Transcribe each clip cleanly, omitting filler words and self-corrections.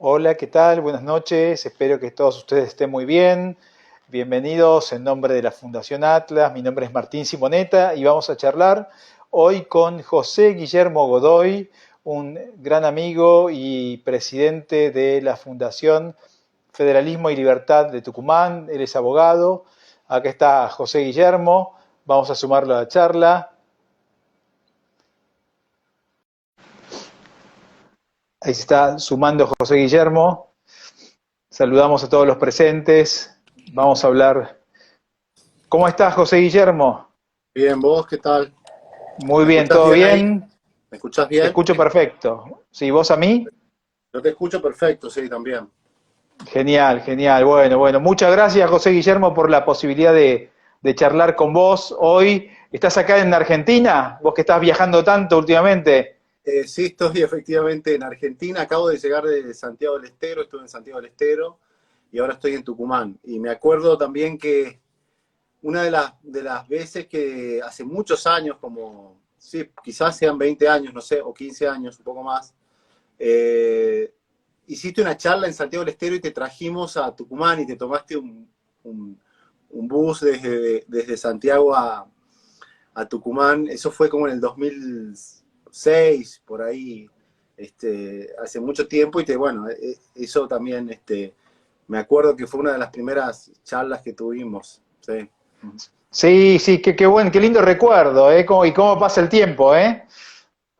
Hola, ¿qué tal? Buenas noches. Espero que todos ustedes estén muy bien. Bienvenidos en nombre de la Fundación Atlas. Mi nombre es Martín Simonetta y vamos a charlar hoy con José Guillermo Godoy, un gran amigo y presidente de la Fundación Federalismo y Libertad de Tucumán. Él es abogado. Acá está José Guillermo. Vamos a sumarlo a la charla. Ahí se está sumando José Guillermo. Saludamos a todos los presentes. Vamos a hablar. ¿Cómo estás, José Guillermo? Bien, ¿vos qué tal? Muy ¿Me bien, escuchás ¿todo bien ahí? bien? ¿Me escuchás Te bien? escucho perfecto. ¿Sí, vos a mí? Yo te escucho perfecto, sí, también. Genial, genial. Bueno, muchas gracias, José Guillermo, por la posibilidad de charlar con vos hoy. ¿Estás acá en Argentina? Vos que estás viajando tanto últimamente. Sí, estoy efectivamente en Argentina. Acabo de llegar de Santiago del Estero, estuve en Santiago del Estero y ahora estoy en Tucumán. Y me acuerdo también que una de las veces que hace muchos años, como, sí, quizás sean 20 años, no sé, o 15 años, un poco más, eh, hiciste una charla en Santiago del Estero y te trajimos a Tucumán y te tomaste un- un bus desde Santiago a Tucumán. Eso fue como en el 2006, por ahí, hace mucho tiempo. Bueno, eso también, me acuerdo que fue una de las primeras charlas que tuvimos. Sí. Sí, qué lindo recuerdo, ¿eh? Y cómo pasa el tiempo, ¿eh?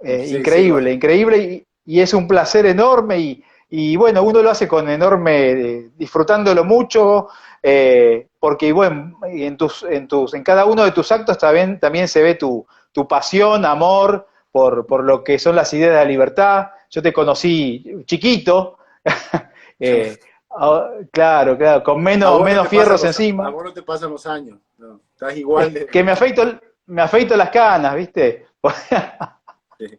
Sí, sí, Increíble, increíble y es un placer enorme y bueno, uno lo hace con enorme, disfrutándolo mucho, porque bueno, en cada uno de tus actos también se ve tu pasión, amor por lo que son las ideas de la libertad. Yo te conocí chiquito, sí. claro, con A vos no menos te pasan fierros a encima. vos no te pasan los años, no. Estás Es igual que de... me afeito las canas, ¿viste? Sí.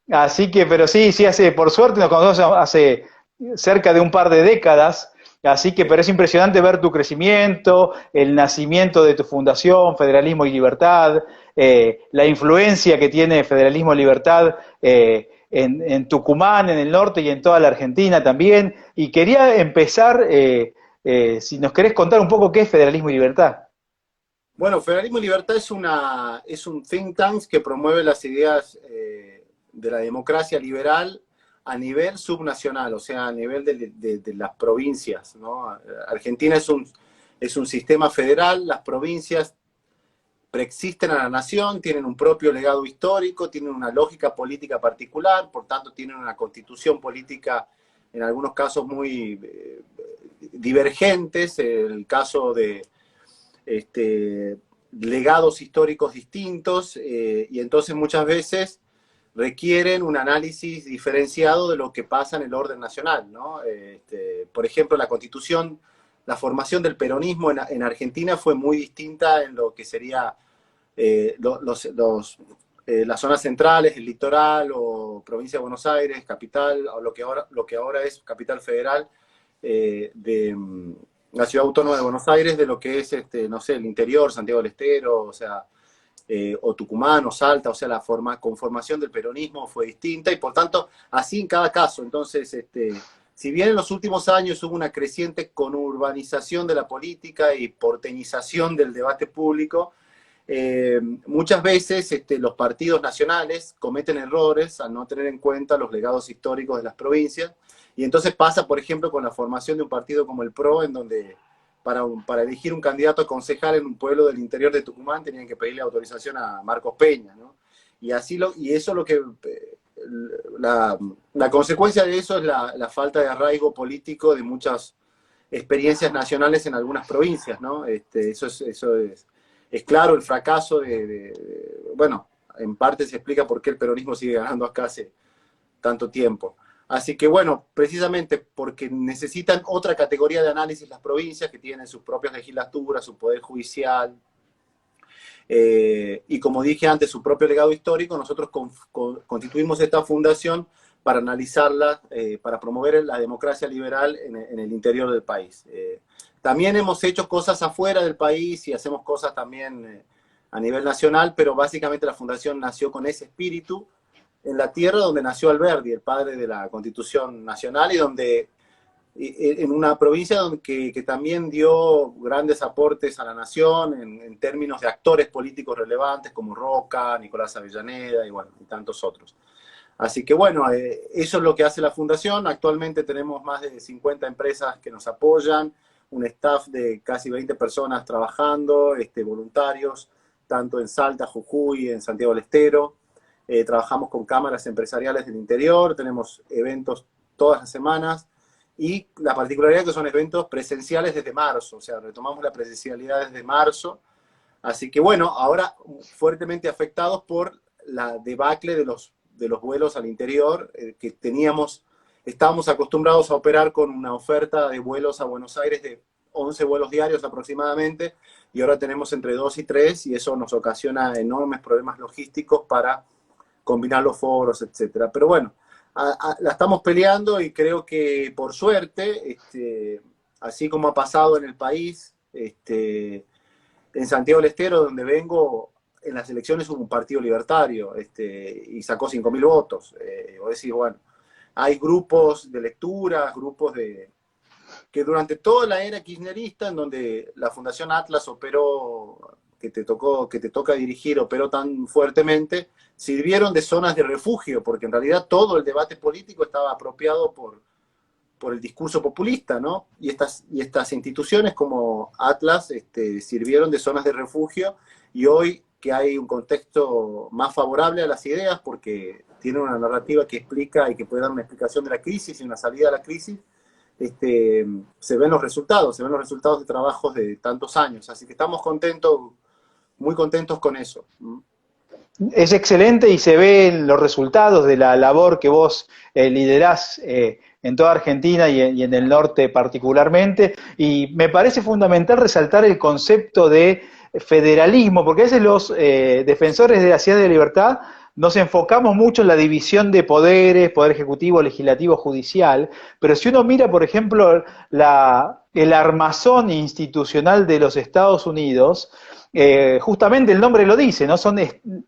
Así que, pero sí, por suerte nos conocemos hace cerca de un par de décadas, así que, pero es impresionante ver tu crecimiento, el nacimiento de tu fundación, Federalismo y Libertad, la influencia que tiene Federalismo y Libertad en Tucumán, en el norte y en toda la Argentina también. Y quería empezar, si nos querés contar un poco qué es Federalismo y Libertad. Bueno, Federalismo y Libertad es un think tank que promueve las ideas de la democracia liberal a nivel subnacional, o sea, a nivel de las provincias, ¿no? Argentina es un sistema federal, las provincias preexisten a la nación, tienen un propio legado histórico, tienen una lógica política particular, por tanto tienen una constitución política en algunos casos muy divergentes, el caso de este, legados históricos distintos, y entonces muchas veces requieren un análisis diferenciado de lo que pasa en el orden nacional, ¿no? Por ejemplo, la constitución, la formación del peronismo en Argentina fue muy distinta en lo que sería las zonas centrales, el litoral o provincia de Buenos Aires, capital, o lo que ahora es capital federal, de la ciudad autónoma de Buenos Aires, de lo que es, no sé, el interior, Santiago del Estero, o sea, o Tucumán o Salta, o sea, la conformación del peronismo fue distinta y por tanto, así en cada caso. Entonces, si bien en los últimos años hubo una creciente conurbanización de la política y porteñización del debate público, muchas veces los partidos nacionales cometen errores al no tener en cuenta los legados históricos de las provincias. Y entonces pasa, por ejemplo, con la formación de un partido como el PRO, en donde para elegir un candidato a concejal en un pueblo del interior de Tucumán tenían que pedirle autorización a Marcos Peña, ¿no? Y eso lo que la, la consecuencia de eso es la falta de arraigo político de muchas experiencias nacionales en algunas provincias, ¿no? Es claro el fracaso bueno, en parte se explica por qué el peronismo sigue ganando acá hace tanto tiempo. Así que bueno, precisamente porque necesitan otra categoría de análisis las provincias que tienen sus propias legislaturas, su poder judicial, y como dije antes, su propio legado histórico, nosotros constituimos esta fundación para analizarla, para promover la democracia liberal en el interior del país. También hemos hecho cosas afuera del país y hacemos cosas también a nivel nacional, pero básicamente la fundación nació con ese espíritu, en la tierra donde nació Alberdi, el padre de la Constitución Nacional, y donde en una provincia que también dio grandes aportes a la nación en términos de actores políticos relevantes como Roca, Nicolás Avellaneda y, bueno, y tantos otros. Así que bueno, eso es lo que hace la Fundación. Actualmente tenemos más de 50 empresas que nos apoyan, un staff de casi 20 personas trabajando, voluntarios, tanto en Salta, Jujuy, en Santiago del Estero. Trabajamos con cámaras empresariales del interior, tenemos eventos todas las semanas, y la particularidad es que son eventos presenciales desde marzo, o sea, retomamos la presencialidad desde marzo. Así que bueno, ahora fuertemente afectados por la debacle de los vuelos al interior, que estábamos acostumbrados a operar con una oferta de vuelos a Buenos Aires de 11 vuelos diarios aproximadamente, y ahora tenemos entre 2 y 3, y eso nos ocasiona enormes problemas logísticos para combinar los foros, etcétera. Pero bueno, la estamos peleando, y creo que por suerte, así como ha pasado en el país, en Santiago del Estero, donde vengo, en las elecciones hubo un partido libertario, y sacó 5.000 votos. Vos decís, bueno, hay grupos de lectura, que durante toda la era kirchnerista, en donde la Fundación Atlas operó, que te toca dirigir, operó tan fuertemente, sirvieron de zonas de refugio, porque en realidad todo el debate político estaba apropiado por el discurso populista, ¿no? Y estas instituciones como Atlas sirvieron de zonas de refugio, y hoy que hay un contexto más favorable a las ideas, porque tiene una narrativa que explica y que puede dar una explicación de la crisis y una salida a la crisis, se ven los resultados de trabajos de tantos años. Así que estamos contentos, muy contentos con eso. Es excelente y se ven los resultados de la labor que vos liderás en toda Argentina y en el norte particularmente, y me parece fundamental resaltar el concepto de federalismo, porque a veces los defensores de la ciudad de libertad nos enfocamos mucho en la división de poderes, poder ejecutivo, legislativo, judicial, pero si uno mira, por ejemplo, el armazón institucional de los Estados Unidos, justamente el nombre lo dice, ¿no?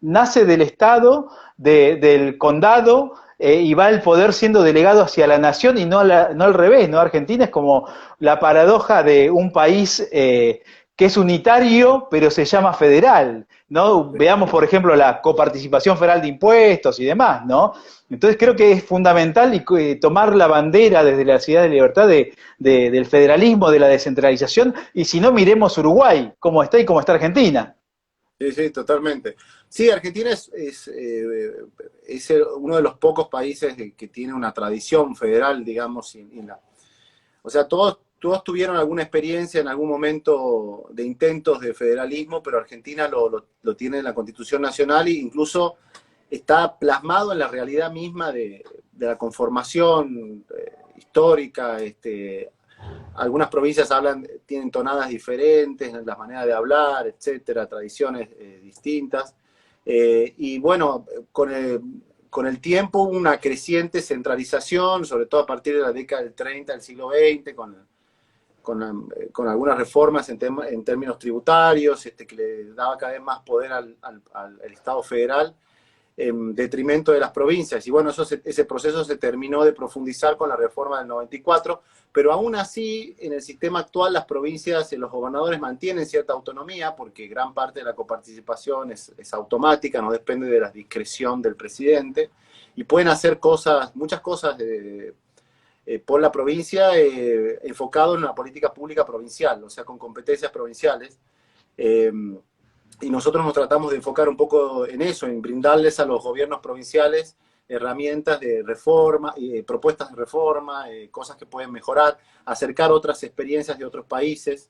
Nace del Estado, del condado, y va el poder siendo delegado hacia la nación y no al revés, ¿no? Argentina es como la paradoja de un país que es unitario, pero se llama federal, ¿no? Veamos, por ejemplo, la coparticipación federal de impuestos y demás, ¿no? Entonces creo que es fundamental tomar la bandera desde la Ciudad de Libertad del federalismo, de la descentralización, y si no, miremos Uruguay, cómo está y cómo está Argentina. Sí, sí, totalmente. Sí, Argentina es uno de los pocos países que tiene una tradición federal, digamos, o sea, todos tuvieron alguna experiencia en algún momento de intentos de federalismo, pero Argentina lo tiene en la Constitución Nacional, e incluso está plasmado en la realidad misma de la conformación histórica. Algunas provincias tienen tonadas diferentes, las maneras de hablar, etcétera, tradiciones distintas. Y bueno, con el tiempo hubo una creciente centralización, sobre todo a partir de la década del 30 del siglo XX, con algunas reformas en términos tributarios, que le daba cada vez más poder al Estado federal, en detrimento de las provincias. Y bueno, ese proceso se terminó de profundizar con la reforma del 94, pero aún así, en el sistema actual, las provincias, los gobernadores mantienen cierta autonomía, porque gran parte de la coparticipación es automática, no depende de la discreción del presidente, y pueden hacer muchas cosas por la provincia, enfocado en una política pública provincial, o sea, con competencias provinciales. Y nosotros nos tratamos de enfocar un poco en eso, en brindarles a los gobiernos provinciales herramientas de reforma, propuestas de reforma, cosas que pueden mejorar, acercar otras experiencias de otros países.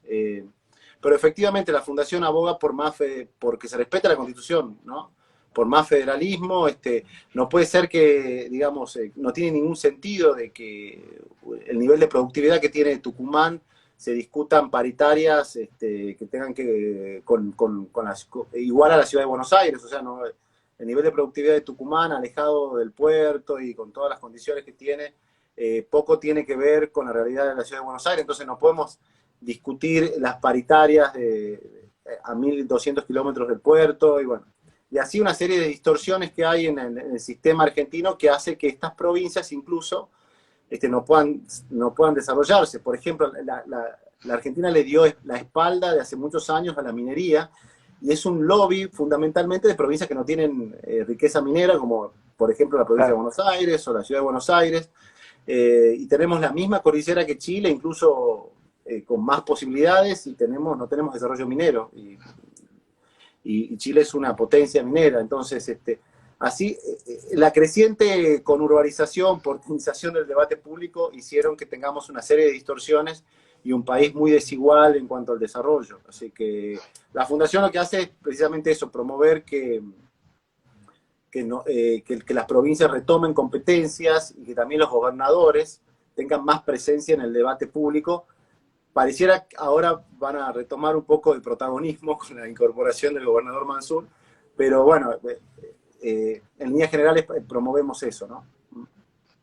Pero efectivamente la Fundación aboga porque se respete la Constitución, ¿no? Por más federalismo. No puede ser que, digamos, no tiene ningún sentido de que el nivel de productividad que tiene Tucumán se discutan paritarias que tengan que igual a la ciudad de Buenos Aires. O sea, no, el nivel de productividad de Tucumán, alejado del puerto y con todas las condiciones que tiene, poco tiene que ver con la realidad de la ciudad de Buenos Aires. Entonces no podemos discutir las paritarias a 1.200 kilómetros del puerto, y bueno, y así una serie de distorsiones que hay en el sistema argentino que hace que estas provincias incluso no puedan desarrollarse. Por ejemplo, la Argentina le dio la espalda de hace muchos años a la minería, y es un lobby fundamentalmente de provincias que no tienen riqueza minera, como por ejemplo la provincia de Buenos Aires o la ciudad de Buenos Aires, y tenemos la misma cordillera que Chile, incluso con más posibilidades, y no tenemos desarrollo minero, y Chile es una potencia minera. Entonces, así, la creciente conurbanización, portinización del debate público hicieron que tengamos una serie de distorsiones y un país muy desigual en cuanto al desarrollo. Así que la Fundación lo que hace es precisamente eso, promover que las provincias retomen competencias y que también los gobernadores tengan más presencia en el debate público. Pareciera que ahora van a retomar un poco el protagonismo con la incorporación del gobernador Mansur, pero bueno, en líneas generales promovemos eso, ¿no?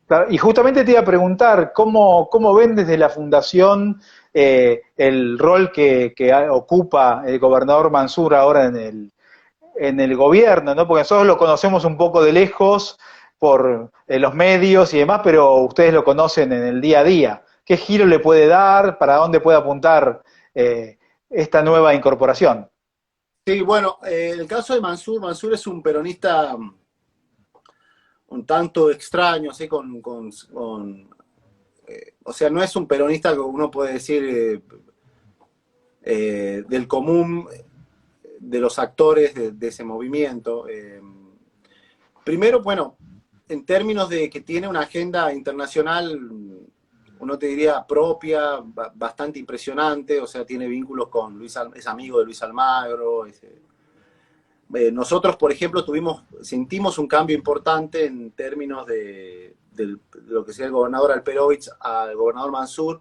Claro, y justamente te iba a preguntar, ¿cómo ven desde la Fundación el rol que ocupa el gobernador Mansur ahora en el gobierno, ¿no? Porque nosotros lo conocemos un poco de lejos por los medios y demás, pero ustedes lo conocen en el día a día. ¿Qué giro le puede dar? ¿Para dónde puede apuntar esta nueva incorporación? Sí, bueno, el caso de Mansur es un peronista un tanto extraño, así o sea, no es un peronista que uno puede decir del común de los actores de ese movimiento. Primero, bueno, en términos de que tiene una agenda internacional, uno te diría propia, bastante impresionante, o sea, tiene vínculos con es amigo de Luis Almagro. Nosotros, por ejemplo, sentimos un cambio importante en términos de lo que sea el gobernador Alperovich al gobernador Mansur.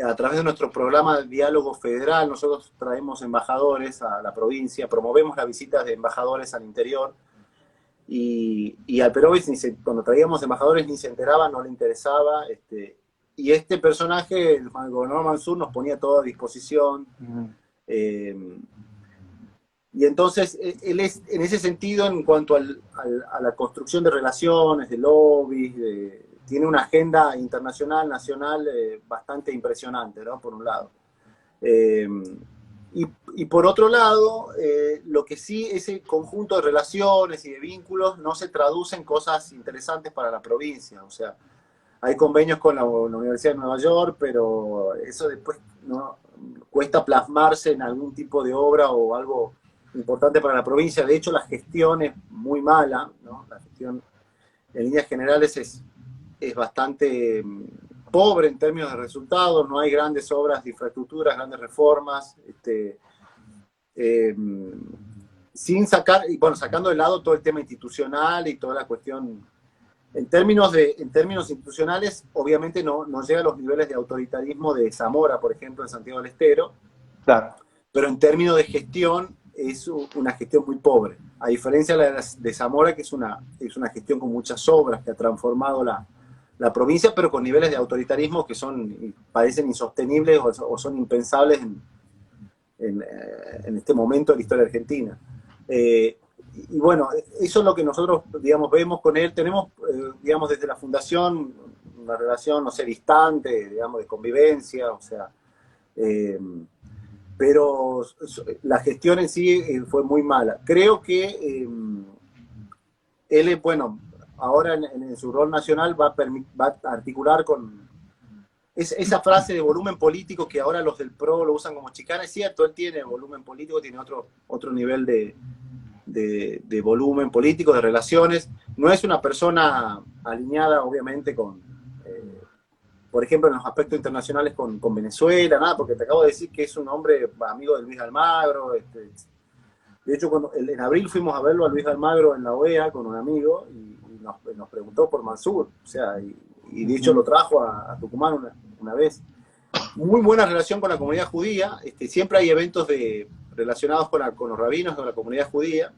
A través de nuestro programa de diálogo federal, nosotros traemos embajadores a la provincia, promovemos las visitas de embajadores al interior, y Alperovich, cuando traíamos embajadores, ni se enteraba, no le interesaba, y este personaje, el gobernador Mansur, nos ponía todo a disposición. Y entonces, él es, en ese sentido, en cuanto a la construcción de relaciones, de lobbies, tiene una agenda internacional, nacional, bastante impresionante, ¿no? Por un lado. Y por otro lado, lo que sí, ese conjunto de relaciones y de vínculos no se traduce en cosas interesantes para la provincia. O sea, hay convenios con la Universidad de Nueva York, pero eso después no cuesta plasmarse en algún tipo de obra o algo importante para la provincia. De hecho, la gestión es muy mala, ¿no? La gestión, en líneas generales, es bastante pobre en términos de resultados. No hay grandes obras de infraestructura, grandes reformas, sin sacar, y bueno, sacando de lado todo el tema institucional y toda la cuestión. En términos institucionales, obviamente no llega a los niveles de autoritarismo de Zamora, por ejemplo, en Santiago del Estero. Claro. Pero en términos de gestión, es una gestión muy pobre. A diferencia de Zamora, que es una gestión con muchas obras, que ha transformado la provincia, pero con niveles de autoritarismo que parecen insostenibles o son impensables en este momento de la historia argentina. Y bueno, eso es lo que nosotros, digamos, vemos con él. Tenemos, digamos, desde la Fundación una relación, no sé, distante, digamos, de convivencia, o sea, pero la gestión en sí fue muy mala. Creo que él, bueno, ahora en su rol nacional va a articular con esa frase de volumen político que ahora los del PRO lo usan como chicana. Es cierto, él tiene volumen político, tiene otro nivel de volumen político, de relaciones. No es una persona alineada, obviamente, por ejemplo, en los aspectos internacionales con Venezuela, nada, porque te acabo de decir que es un hombre amigo de Luis Almagro. De hecho, en abril fuimos a verlo a Luis Almagro en la OEA con un amigo y nos preguntó por Mansur, o sea, y de hecho lo trajo a Tucumán una vez. Muy buena relación con la comunidad judía. Siempre hay eventos relacionados con los rabinos de la comunidad judía.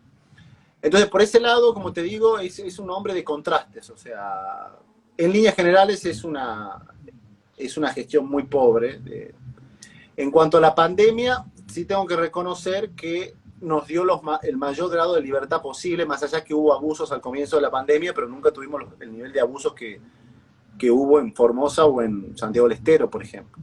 Entonces, por ese lado, como te digo, es un hombre de contrastes. O sea, en líneas generales es una gestión muy pobre. En cuanto a la pandemia, sí tengo que reconocer que nos dio el mayor grado de libertad posible, más allá que hubo abusos al comienzo de la pandemia, pero nunca tuvimos el nivel de abusos que hubo en Formosa o en Santiago del Estero, por ejemplo.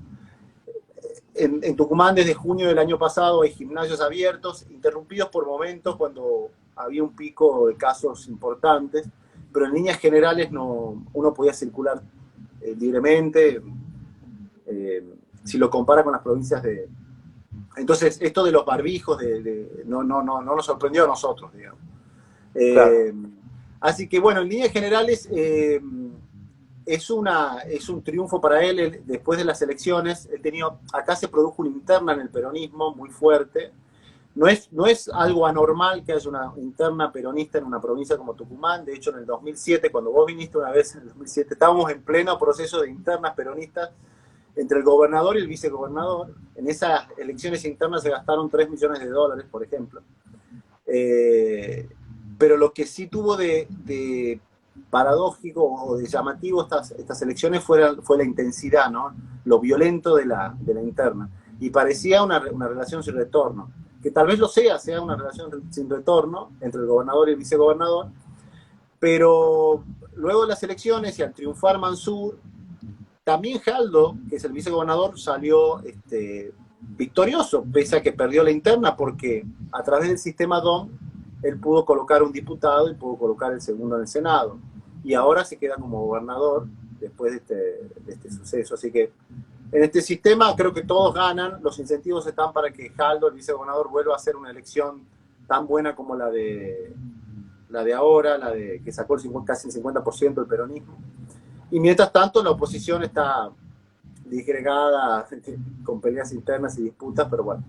En Tucumán, desde junio del año pasado, hay gimnasios abiertos, interrumpidos por momentos cuando había un pico de casos importantes, pero en líneas generales uno podía circular libremente, si lo compara con las provincias de... Entonces, esto de los barbijos no nos sorprendió a nosotros, digamos. Claro. Así que, bueno, en líneas generales... es un triunfo para él después de las elecciones. Acá se produjo una interna en el peronismo muy fuerte. No es algo anormal que haya una interna peronista en una provincia como Tucumán. De hecho, en el 2007, cuando vos viniste una vez, en el 2007, estábamos en pleno proceso de internas peronistas entre el gobernador y el vicegobernador. En esas elecciones internas se gastaron $3 millones, por ejemplo. Pero lo que sí tuvo de paradójico o de llamativo estas elecciones fue la intensidad, ¿no? Lo violento de la interna. Y parecía una relación sin retorno, que tal vez sea una relación sin retorno entre el gobernador y el vicegobernador, pero luego de las elecciones y al triunfar Mansur, también Jaldo, que es el vicegobernador, salió victorioso, pese a que perdió la interna, porque a través del sistema DOM él pudo colocar un diputado y pudo colocar el segundo en el Senado. Y ahora se queda como gobernador después de este suceso. Así que en este sistema creo que todos ganan. Los incentivos están para que Jaldo, el vicegobernador, vuelva a hacer una elección tan buena como la de ahora, que sacó casi el 50% del peronismo. Y mientras tanto la oposición está disgregada, con peleas internas y disputas, pero bueno.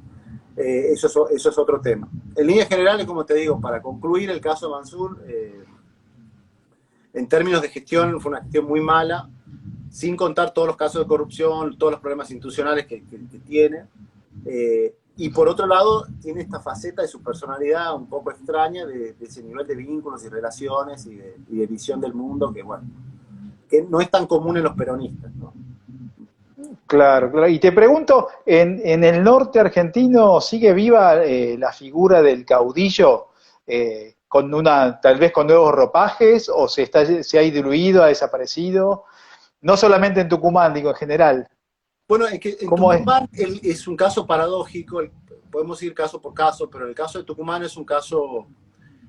Eso es otro tema. En líneas generales, como te digo, para concluir el caso Mansur, en términos de gestión fue una gestión muy mala, sin contar todos los casos de corrupción, todos los problemas institucionales que tiene. Y por otro lado, tiene esta faceta de su personalidad un poco extraña, de ese nivel de vínculos y relaciones y de visión del mundo que, bueno, que no es tan común en los peronistas, ¿no? Claro, claro. Y te pregunto, ¿en el norte argentino sigue viva la figura del caudillo tal vez con nuevos ropajes, o se ha diluido, ha desaparecido? No solamente en Tucumán, digo, en general. Bueno, es que en Tucumán es un caso paradójico, podemos ir caso por caso, pero el caso de Tucumán es un caso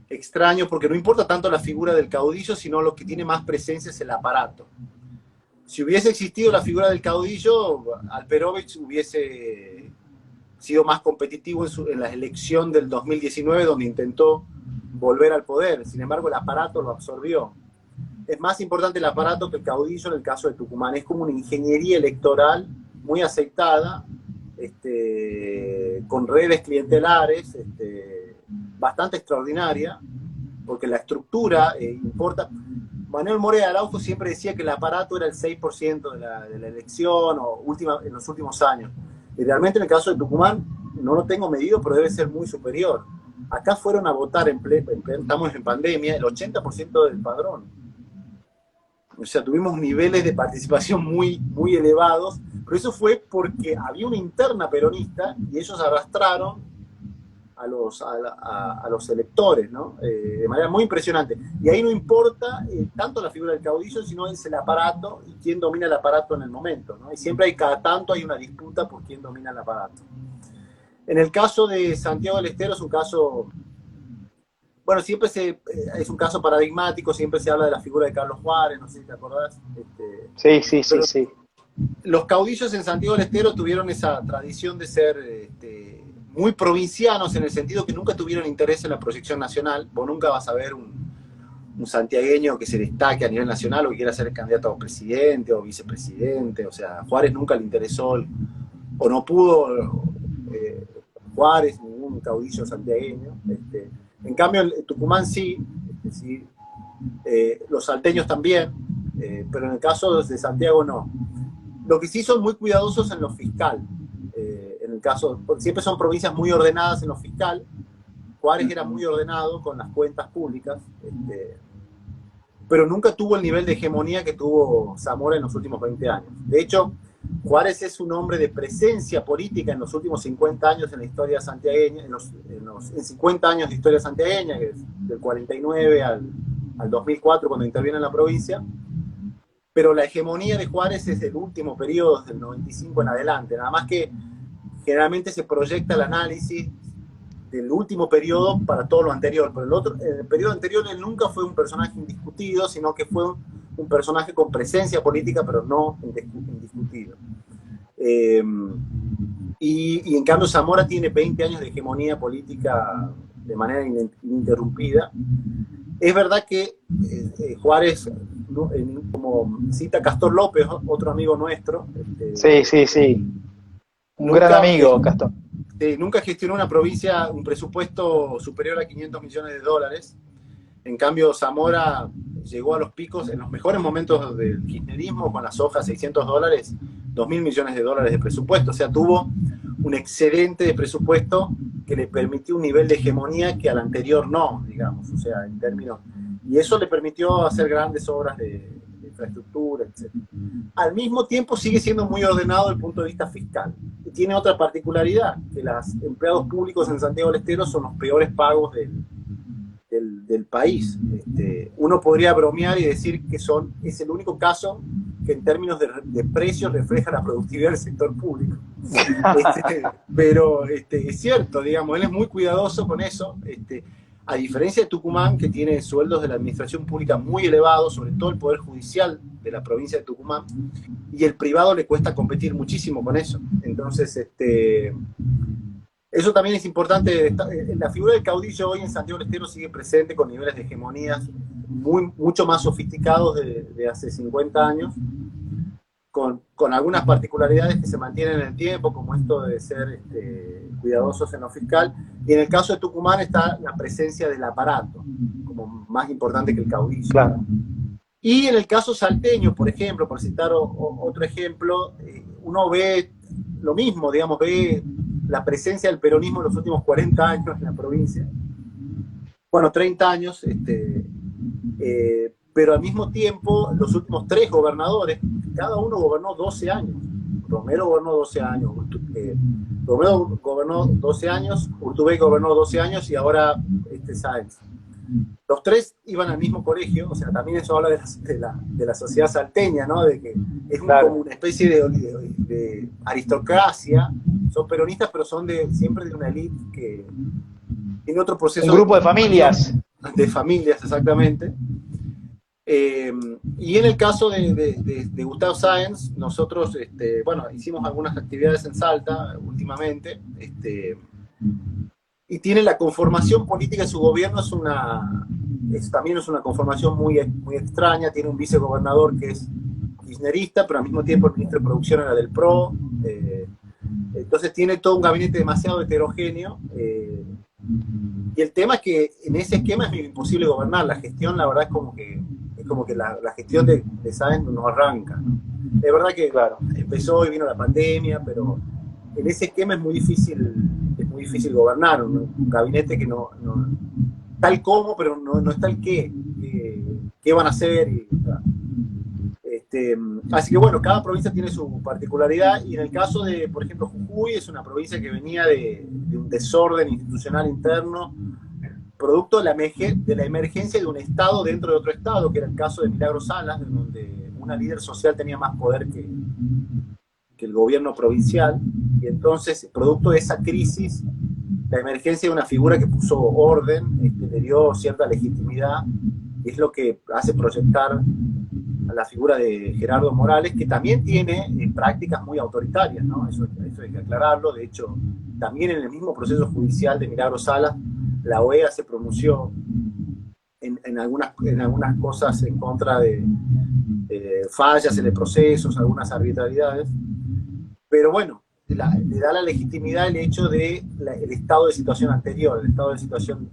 extraño porque no importa tanto la figura del caudillo, sino lo que tiene más presencia es el aparato. Si hubiese existido la figura del caudillo, Alperovich hubiese sido más competitivo en la elección del 2019, donde intentó volver al poder. Sin embargo, el aparato lo absorbió. Es más importante el aparato que el caudillo en el caso de Tucumán. Es como una ingeniería electoral muy aceitada, con redes clientelares, bastante extraordinaria, porque la estructura importa. Manuel Morea Araujo siempre decía que el aparato era el 6% de la elección en los últimos años. Y realmente en el caso de Tucumán, no lo tengo medido, pero debe ser muy superior. Acá fueron a votar, estamos en pandemia, el 80% del padrón. O sea, tuvimos niveles de participación muy, muy elevados, pero eso fue porque había una interna peronista y ellos arrastraron a los electores, ¿no? De manera muy impresionante. Y ahí no importa tanto la figura del caudillo, sino es el aparato y quién domina el aparato en el momento, ¿no? Y siempre cada tanto hay una disputa por quién domina el aparato. En el caso de Santiago del Estero es un caso, bueno, es un caso paradigmático, siempre se habla de la figura de Carlos Juárez, no sé si te acordás. Sí. Los caudillos en Santiago del Estero tuvieron esa tradición de ser muy provincianos, en el sentido que nunca tuvieron interés en la proyección nacional. Vos nunca vas a ver un santiagueño que se destaque a nivel nacional o que quiera ser candidato a presidente o vicepresidente. O sea, Juárez nunca le interesó o no pudo Juárez, ningún caudillo santiagueño. En cambio, en Tucumán sí, los salteños también, pero en el caso de Santiago no. Lo que sí son muy cuidadosos en lo fiscal. En el caso, siempre son provincias muy ordenadas en lo fiscal. Juárez era muy ordenado con las cuentas públicas, pero nunca tuvo el nivel de hegemonía que tuvo Zamora en los últimos 20 años. De hecho, Juárez es un hombre de presencia política en los últimos 50 años en la historia santiagueña, en 50 años de historia santiagueña, que es del 49 al 2004, cuando interviene en la provincia, pero la hegemonía de Juárez es del último periodo, del 95 en adelante, nada más que generalmente se proyecta el análisis del último periodo para todo lo anterior, pero en el periodo anterior él nunca fue un personaje indiscutido, sino que fue un personaje con presencia política, pero no indiscutido. Y en cambio Zamora tiene 20 años de hegemonía política de manera ininterrumpida. Es verdad que Juárez, como cita Castor López, otro amigo nuestro. Sí. Un gran amigo, Castor. Nunca gestionó una provincia, un presupuesto superior a 500 millones de dólares. En cambio, Zamora llegó a los picos en los mejores momentos del kirchnerismo, con las hojas $600, 2.000 millones de dólares de presupuesto. O sea, tuvo un excedente de presupuesto que le permitió un nivel de hegemonía que al anterior no, digamos. O sea, en términos... Y eso le permitió hacer grandes obras de infraestructura, etc. Al mismo tiempo sigue siendo muy ordenado desde el punto de vista fiscal. Y tiene otra particularidad, que los empleados públicos en Santiago del Estero son los peores pagos del país. Uno podría bromear y decir que es el único caso que en términos de precios refleja la productividad del sector público. Pero es cierto, digamos, él es muy cuidadoso con eso. A diferencia de Tucumán, que tiene sueldos de la administración pública muy elevados, sobre todo el Poder Judicial de la provincia de Tucumán, y el privado le cuesta competir muchísimo con eso. Entonces, eso también es importante. La figura del caudillo hoy en Santiago del Estero sigue presente con niveles de hegemonías mucho más sofisticados de hace 50 años, con algunas particularidades que se mantienen en el tiempo, como esto de ser cuidadosos en lo fiscal. Y en el caso de Tucumán está la presencia del aparato, como más importante que el caudillo. Claro. Y en el caso salteño, por ejemplo, por citar otro ejemplo, uno ve lo mismo, digamos, ve la presencia del peronismo en los últimos 40 años en la provincia. Bueno, 30 años, pero al mismo tiempo los últimos 3 gobernadores, cada uno gobernó 12 años. Romero gobernó 12 años, Romero gobernó 12 años, Urtubey gobernó 12 años y ahora Sáenz. Los 3 iban al mismo colegio, o sea, también eso habla de la sociedad salteña, ¿no? De que es claro, como una especie de aristocracia. Son peronistas, pero son siempre de una élite que tiene otro proceso. Un grupo de familias. De familias, exactamente. Y en el caso de Gustavo Sáenz, nosotros, hicimos algunas actividades en Salta últimamente, y tiene la conformación política de su gobierno, también es una conformación muy extraña. Tiene un vicegobernador que es kirchnerista, pero al mismo tiempo el ministro de Producción era del PRO, entonces tiene todo un gabinete demasiado heterogéneo, y el tema es que en ese esquema es imposible gobernar. La gestión, la verdad, es como que la gestión de Sáenz no arranca, ¿no? Es verdad que claro, empezó y vino la pandemia, pero en ese esquema es muy difícil gobernar, un gabinete que no tal como, pero no está el qué van a hacer. Así que bueno, cada provincia tiene su particularidad, y en el caso de, por ejemplo, Jujuy es una provincia que venía de un desorden institucional interno, producto de la emergencia de un estado dentro de otro estado, que era el caso de Milagros Salas, donde una líder social tenía más poder que el gobierno provincial, y entonces, producto de esa crisis, la emergencia de una figura que puso orden, le dio cierta legitimidad, y es lo que hace proyectar a la figura de Gerardo Morales, que también tiene prácticas muy autoritarias, ¿no? Eso hay que aclararlo. De hecho, también en el mismo proceso judicial de Milagros Salas, la OEA se pronunció en algunas cosas en contra de fallas en el proceso, algunas arbitrariedades, pero bueno, le da la legitimidad el hecho de el estado de situación anterior, el estado de situación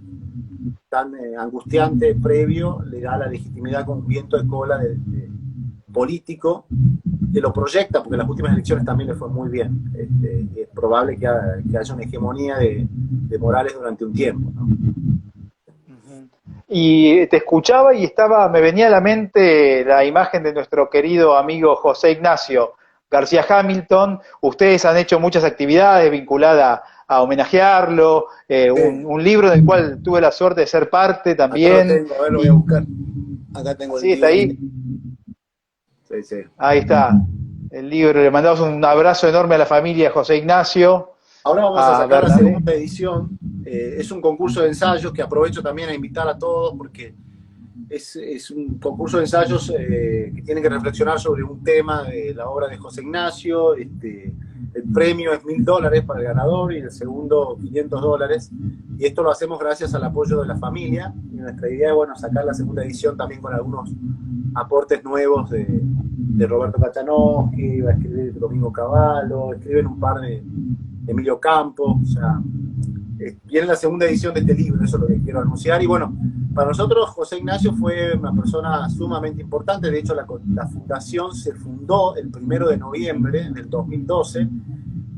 tan angustiante previo, le da la legitimidad con un viento de cola político que lo proyecta, porque en las últimas elecciones también le fue muy bien. Es probable que haya una hegemonía de Morales durante un tiempo, ¿no? Y te escuchaba y me venía a la mente la imagen de nuestro querido amigo José Ignacio, García Hamilton. Ustedes han hecho muchas actividades vinculadas a homenajearlo, un libro del cual tuve la suerte de ser parte también. Acá lo tengo, a ver, lo voy a buscar. Acá tengo el Sí, está libro. ahí. Sí, sí. Ahí está, el libro. Le mandamos un abrazo enorme a la familia José Ignacio. Ahora vamos a sacar la Bernabé. segunda edición. Es un concurso de ensayos que aprovecho también a invitar a todos porque es un concurso de ensayos que tienen que reflexionar sobre un tema de la obra de José Ignacio. El premio es $1000 para el ganador y el segundo $500. Y esto lo hacemos gracias al apoyo de la familia. Y nuestra idea es, bueno, sacar la segunda edición también con algunos aportes nuevos de Roberto Kachanowski, va a escribir Domingo Cavallo, escriben un par de Emilio Campos, o sea, viene la segunda edición de este libro, eso es lo que quiero anunciar. Y bueno, para nosotros José Ignacio fue una persona sumamente importante. De hecho la fundación se fundó el 1 de noviembre del 2012,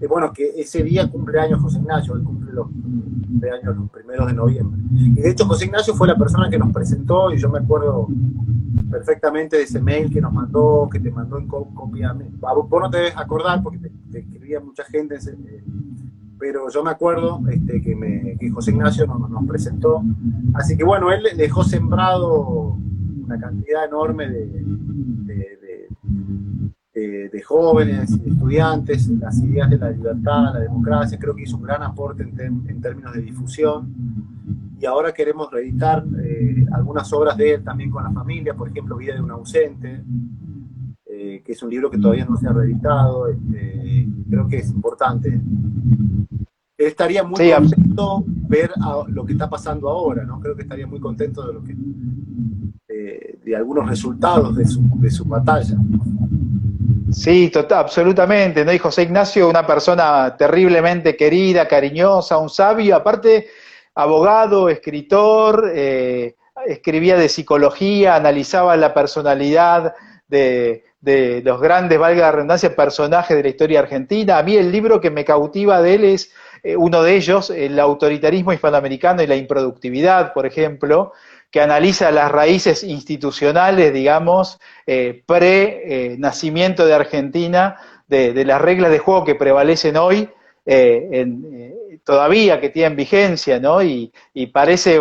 bueno, que ese día cumple años José Ignacio, él cumple los cumpleaños los 1 de noviembre. Y de hecho José Ignacio fue la persona que nos presentó, y yo me acuerdo perfectamente de ese mail que nos mandó, que te mandó en copia. Vos no te debes acordar porque te escribía mucha gente, pero yo me acuerdo que José Ignacio nos presentó. Así que bueno, él dejó sembrado una cantidad enorme de jóvenes y estudiantes, las ideas de la libertad, la democracia. Creo que hizo un gran aporte en términos de difusión. Y ahora queremos reeditar algunas obras de él también con la familia, por ejemplo, Vida de un ausente, que es un libro que todavía no se ha reeditado. Creo que es importante. Él estaría muy contento ver lo que está pasando ahora, ¿no? Creo que estaría muy contento de algunos resultados de su batalla. Sí, absolutamente, ¿no? Y José Ignacio, una persona terriblemente querida, cariñosa, un sabio, aparte abogado, escritor, escribía de psicología, analizaba la personalidad de los grandes, valga la redundancia, personajes de la historia argentina. A mí el libro que me cautiva de él es uno de ellos, El autoritarismo hispanoamericano y la improductividad, por ejemplo, que analiza las raíces institucionales, digamos, pre-nacimiento de Argentina, de las reglas de juego que prevalecen hoy, todavía que tienen vigencia, ¿no? Y parece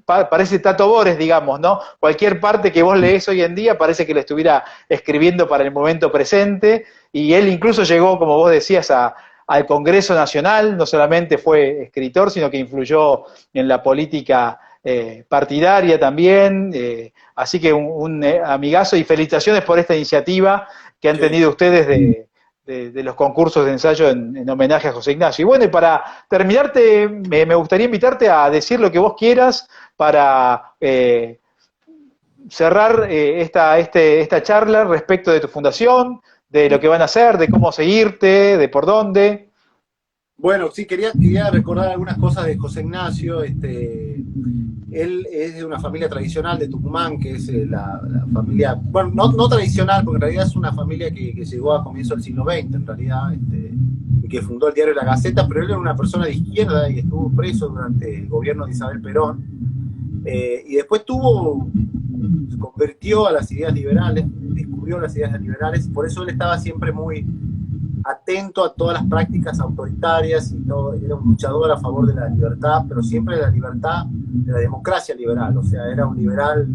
parece Tato Bores, digamos, ¿no? Cualquier parte que vos lees hoy en día parece que lo estuviera escribiendo para el momento presente, y él incluso llegó, como vos decías, al Congreso Nacional. No solamente fue escritor, sino que influyó en la política partidaria también, así que un amigazo, y felicitaciones por esta iniciativa que han tenido ustedes de los concursos de ensayo en homenaje a José Ignacio. Y bueno, y para terminarte, me gustaría invitarte a decir lo que vos quieras para cerrar esta charla respecto de tu fundación, de lo que van a hacer, de cómo seguirte, de por dónde. Bueno, sí, quería recordar algunas cosas de José Ignacio. Él es de una familia tradicional de Tucumán, que es la familia, bueno, no tradicional, porque en realidad es una familia que llegó a comienzos del siglo XX, en realidad, y que fundó el diario La Gaceta, pero él era una persona de izquierda y estuvo preso durante el gobierno de Isabel Perón, y después se convirtió a las ideas liberales, descubrió las ideas liberales, por eso él estaba siempre muy atento a todas las prácticas autoritarias y todo. Era un luchador a favor de la libertad, pero siempre de la libertad, de la democracia liberal. O sea, era un liberal,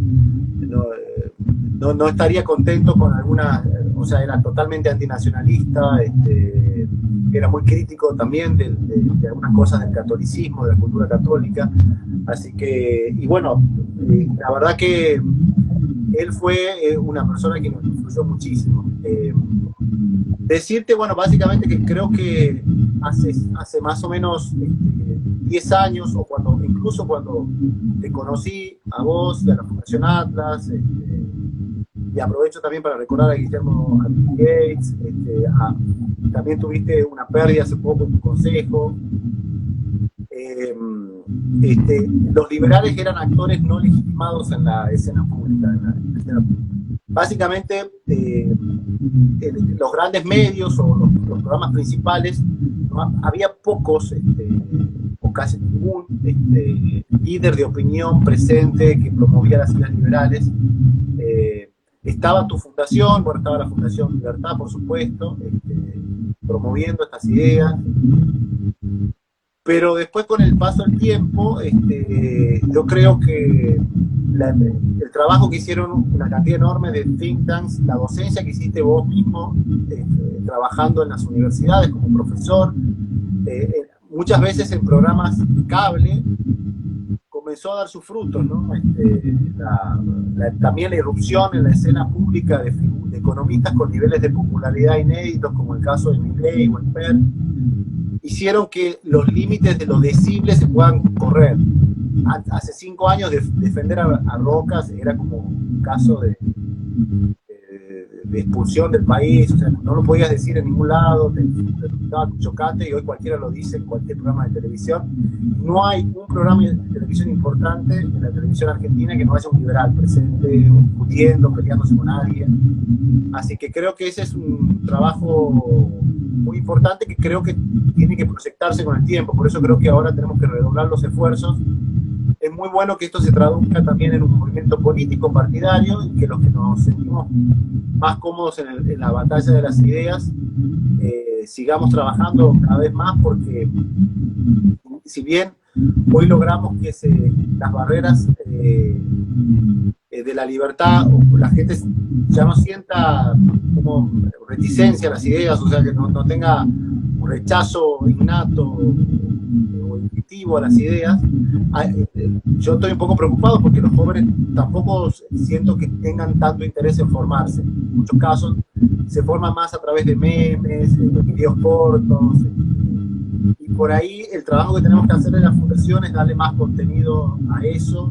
no estaría contento con alguna, o sea, era totalmente antinacionalista, era muy crítico también de algunas cosas del catolicismo, de la cultura católica. Así que, y bueno, la verdad que él fue una persona que nos influyó muchísimo. Decirte, bueno, básicamente que creo que hace más o menos 10 años, o incluso cuando te conocí a vos y a la Fundación Atlas, y aprovecho también para recordar a Guillermo Gates, también tuviste una pérdida hace poco en tu consejo. Los liberales eran actores no legitimados en la escena pública. Básicamente, los grandes medios o los programas principales, había pocos, o casi ningún, líder de opinión presente que promovía las ideas liberales. estaba tu fundación, bueno, estaba la Fundación Libertad, por supuesto, promoviendo estas ideas. Pero después, con el paso del tiempo, yo creo que el trabajo que hicieron una cantidad enorme de think tanks, la docencia que hiciste vos mismo, trabajando en las universidades como profesor, muchas veces en programas de cable, comenzó a dar sus frutos, ¿no? También la irrupción en la escena pública de economistas con niveles de popularidad inéditos, como el caso de Milei o Esper, hicieron que los límites de los decibles se puedan correr. Hace 5 años defender a Rocas era como un caso de expulsión del país, o sea, no lo podías decir en ningún lado, te resultaba chocante, y hoy cualquiera lo dice en cualquier programa de televisión. No hay un programa de televisión importante en la televisión argentina que no haya un liberal presente, discutiendo, peleándose con alguien. Así que creo que ese es un trabajo muy importante que creo que tiene que proyectarse con el tiempo. Por eso creo que ahora tenemos que redoblar los esfuerzos. Es muy bueno que esto se traduzca también en un movimiento político partidario, y que los que nos sentimos más cómodos en la batalla de las ideas sigamos trabajando cada vez más, porque si bien hoy logramos que las barreras de la libertad, o la gente ya no sienta como reticencia a las ideas, o sea, que no tenga un rechazo innato o intuitivo a las ideas. Yo estoy un poco preocupado porque los jóvenes tampoco siento que tengan tanto interés en formarse. En muchos casos se forman más a través de memes, de videos cortos, y por ahí el trabajo que tenemos que hacer en la fundación es darle más contenido a eso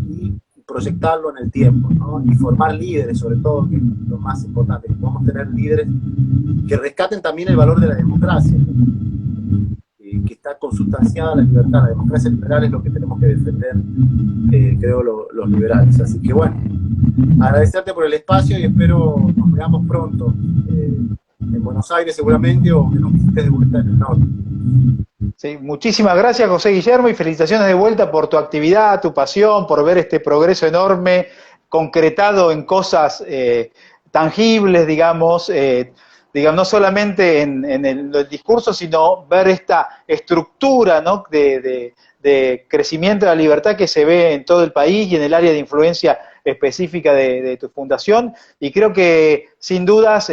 y proyectarlo en el tiempo, ¿no? Y formar líderes, sobre todo, que es lo más importante, que podamos tener líderes que rescaten también el valor de la democracia, que está consustanciada la libertad. La democracia liberal es lo que tenemos que defender, creo, los liberales. Así que bueno, agradecerte por el espacio y espero nos veamos pronto en Buenos Aires seguramente, o que nos visites de vuelta en el norte. Sí, muchísimas gracias, José Guillermo, y felicitaciones de vuelta por tu actividad, tu pasión, por ver este progreso enorme concretado en cosas tangibles, digamos, no solamente en el discurso, sino ver esta estructura, ¿no?, de crecimiento de la libertad que se ve en todo el país y en el área de influencia específica de tu fundación. Y creo que, sin dudas,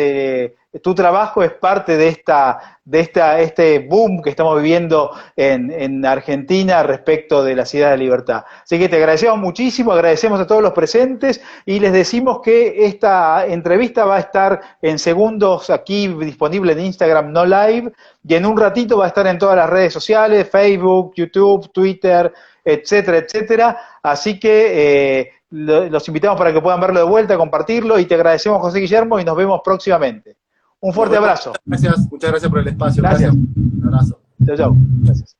tu trabajo es parte de este boom que estamos viviendo en Argentina respecto de las ideas de libertad. Así que te agradecemos muchísimo, agradecemos a todos los presentes, y les decimos que esta entrevista va a estar en segundos aquí disponible en Instagram No Live, y en un ratito va a estar en todas las redes sociales, Facebook, YouTube, Twitter, etcétera, etcétera. Así que los invitamos para que puedan verlo de vuelta, compartirlo, y te agradecemos, José Guillermo, y nos vemos próximamente. Un fuerte abrazo. Muchas gracias por el espacio. Gracias. Un abrazo. Chao, chao. Gracias.